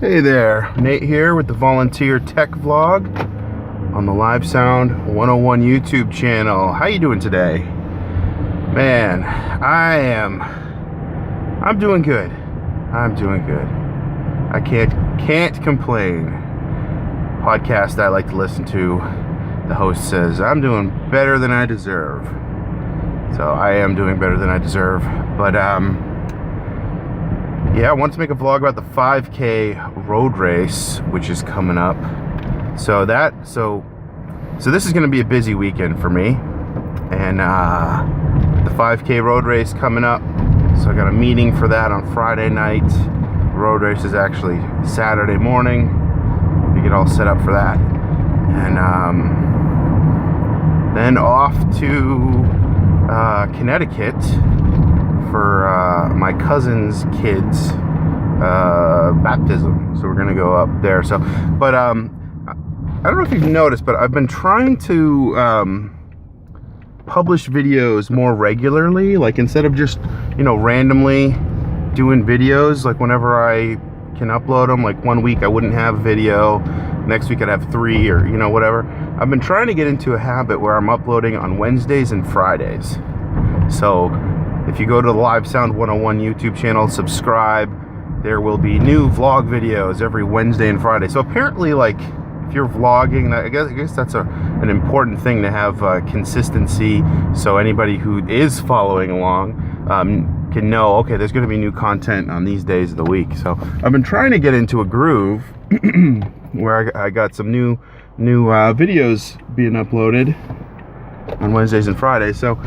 Hey there, Nate here with the Volunteer Tech Vlog on the Live Sound 101 YouTube channel. How you doing today? Man, I'm doing good. I'm doing good. I can't complain. Podcast I like to listen to, the host says, I'm doing better than I deserve. So I am doing better than I deserve. But yeah, I want to make a vlog about the 5K road race, which is coming up. So this is going to be a busy weekend for me, and the 5K road race coming up. So I got a meeting for that on Friday night. The road race is actually Saturday morning. We get all set up for that, and then off to Connecticut for my cousin's kids' baptism. So we're gonna go up there. So, but I don't know if you've noticed, but I've been trying to publish videos more regularly. Like, instead of just, randomly doing videos, like whenever I can upload them. Like, one week I wouldn't have video, next week I'd have 3, or whatever. I've been trying to get into a habit where I'm uploading on Wednesdays and Fridays. So if you go to the Live Sound 101 YouTube channel, subscribe, there will be new vlog videos every Wednesday and Friday. So apparently, like, if you're vlogging, I guess that's an important thing to have consistency, so anybody who is following along can know, okay, there's going to be new content on these days of the week. So I've been trying to get into a groove where I got some new videos being uploaded on Wednesdays and Fridays. So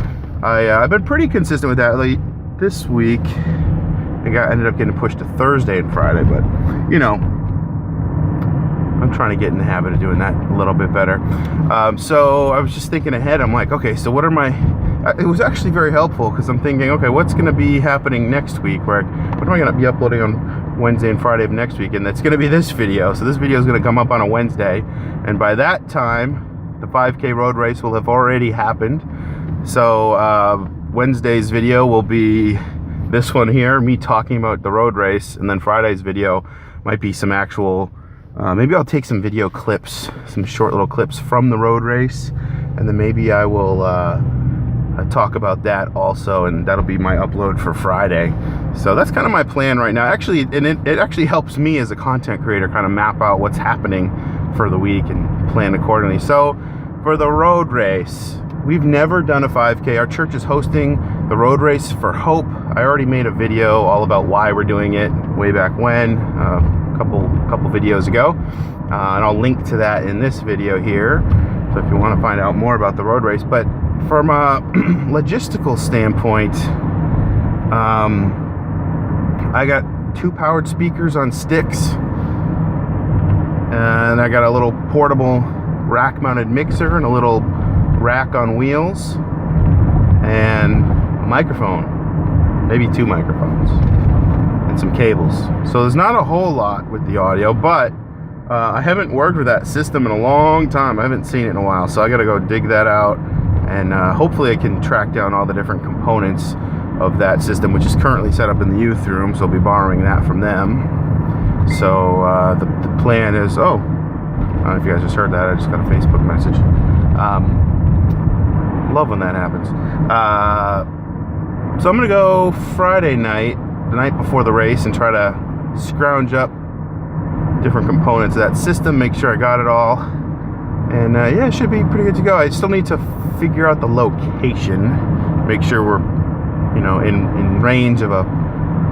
I've been pretty consistent with that. Like, this week I ended up getting pushed to Thursday and Friday, but I'm trying to get in the habit of doing that a little bit better. So I was just thinking ahead. I'm like, okay, so what it was actually very helpful, because I'm thinking, okay, what's going to be happening next week? What am I going to be uploading on Wednesday and Friday of next week? And that's going to be this video. So this video is going to come up on a Wednesday, and by that time the 5K road race will have already happened. So Wednesday's video will be this one here, me talking about the road race, and then Friday's video might be some actual, maybe I'll take some video clips, some short little clips from the road race, and then maybe I will talk about that also, and that'll be my upload for Friday. So that's kind of my plan right now. Actually, and it actually helps me as a content creator kind of map out what's happening for the week and plan accordingly. So for the road race, we've never done a 5K. Our church is hosting the road race for Hope. I already made a video all about why we're doing it way back when, a couple videos ago, and I'll link to that in this video here. So if you want to find out more about the road race, but from a logistical standpoint, I got 2 powered speakers on sticks, and I got a little portable rack-mounted mixer and a little rack on wheels, and a microphone, maybe 2 microphones, and some cables. So there's not a whole lot with the audio, but I haven't worked with that system in a long time. I haven't seen it in a while, so I gotta go dig that out, and hopefully I can track down all the different components of that system, which is currently set up in the youth room, so I'll be borrowing that from them. So the plan is, I don't know if you guys just heard that, I just got a Facebook message. Love when that happens. So I'm gonna go Friday night, the night before the race, and try to scrounge up different components of that system, make sure I got it all, and yeah, it should be pretty good to go. I still need to figure out the location, make sure we're in range of a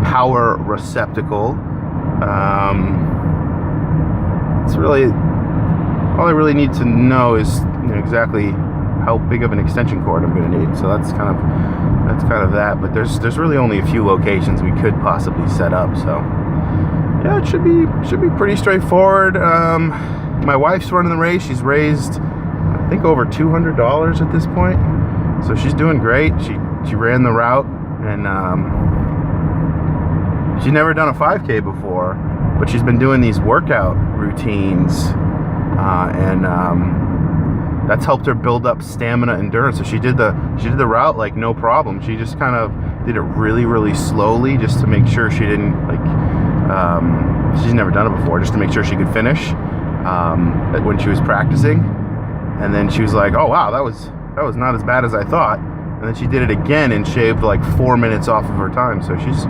power receptacle. It's really all I really need to know is exactly how big of an extension cord I'm going to need. So that's kind of that. But there's really only a few locations we could possibly set up. So yeah, it should be pretty straightforward. My wife's running the race. She's raised, I think, over $200 at this point. So she's doing great. She ran the route, and she's never done a 5K before, but she's been doing these workout routines, and that's helped her build up stamina, endurance. So she did the route like no problem. She just kind of did it really, really slowly, just to make sure she didn't she's never done it before, just to make sure she could finish when she was practicing. And then she was like, oh wow, that was not as bad as I thought. And then she did it again and shaved like 4 minutes off of her time. So she's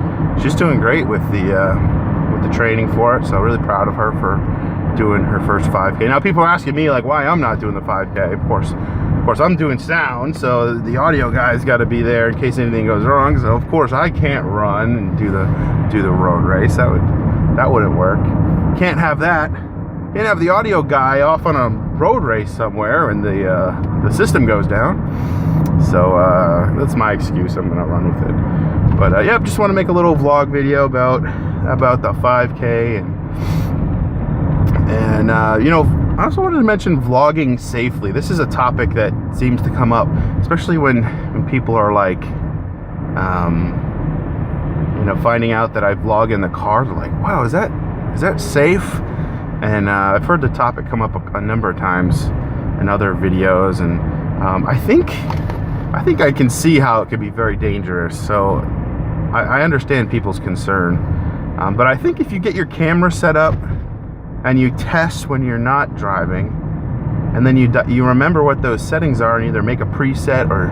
doing great with the training for it. So really proud of her for doing her first 5K. Now people are asking me like why I'm not doing the 5K. Of course I'm doing sound, so the audio guy's got to be there in case anything goes wrong. So of course I can't run and do the road race. That wouldn't work. Can't have that. Can't have the audio guy off on a road race somewhere and the system goes down. So that's my excuse. I'm gonna run with it. But yeah, just want to make a little vlog video about the 5K and you know, I also wanted to mention vlogging safely. This is a topic that seems to come up, especially when people are like, you know, finding out that I vlog in the car. They're like, wow, is that safe? And I've heard the topic come up a number of times in other videos, and I think I can see how it could be very dangerous. So I understand people's concern, but I think if you get your camera set up and you test when you're not driving, and then you remember what those settings are, and either make a preset or,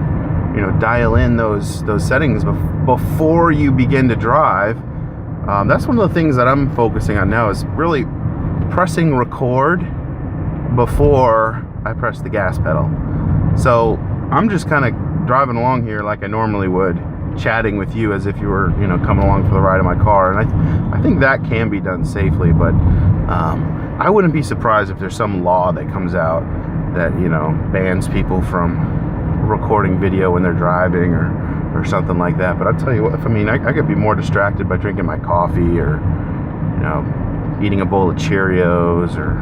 you know, dial in those settings before you begin to drive. That's one of the things that I'm focusing on now, is really pressing record before I press the gas pedal. So I'm just kind of driving along here like I normally would, chatting with you as if you were, you know, coming along for the ride of my car. And I think that can be done safely, but I wouldn't be surprised if there's some law that comes out that, you know, bans people from recording video when they're driving or something like that. But I'll tell you what, I mean, I could be more distracted by drinking my coffee or, you know, eating a bowl of Cheerios or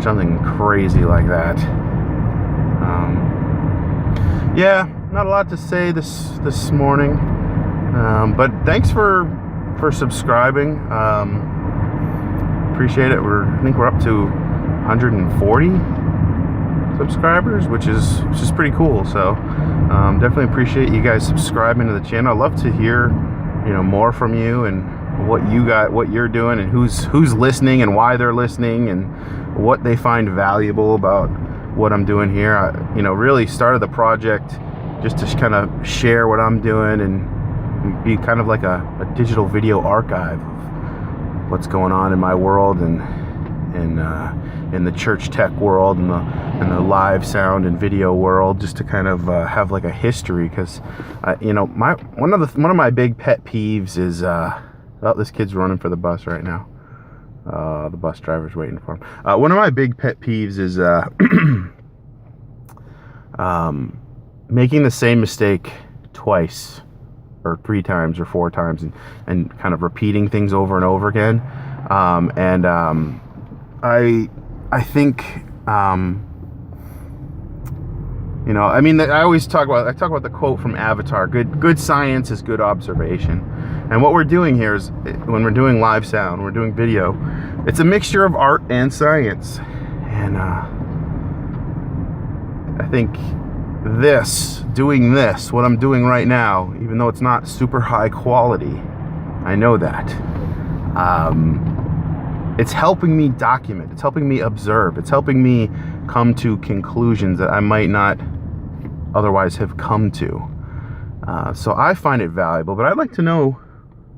something crazy like that. Yeah, not a lot to say this morning, but thanks for subscribing. Appreciate it. I think we're up to 140 subscribers, which is pretty cool. So definitely appreciate you guys subscribing to the channel. I'd love to hear, you know, more from you and what you're doing, and who's listening and why they're listening and what they find valuable about what I'm doing here. I, you know, really started the project just to kind of share what I'm doing and be kind of like a digital video archive of what's going on in my world and in the church tech world and the live sound and video world, just to kind of have like a history. Because you know, one of my big pet peeves is oh, this kid's running for the bus right now. The bus driver's waiting for him. One of my big pet peeves is making the same mistake twice or 3 times or 4 times and kind of repeating things over and over again. I think, you know, I mean, I talk about the quote from Avatar, good science is good observation. And what we're doing here is, when we're doing live sound, we're doing video, it's a mixture of art and science. And I think doing this, what I'm doing right now, even though it's not super high quality, I know that, it's helping me document, it's helping me observe, it's helping me come to conclusions that I might not otherwise have come to. So I find it valuable, but I'd like to know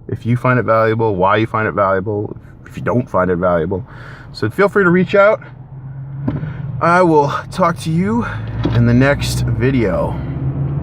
if you find it valuable, why you find it valuable, if you don't find it valuable. So feel free to reach out. I will talk to you in the next video.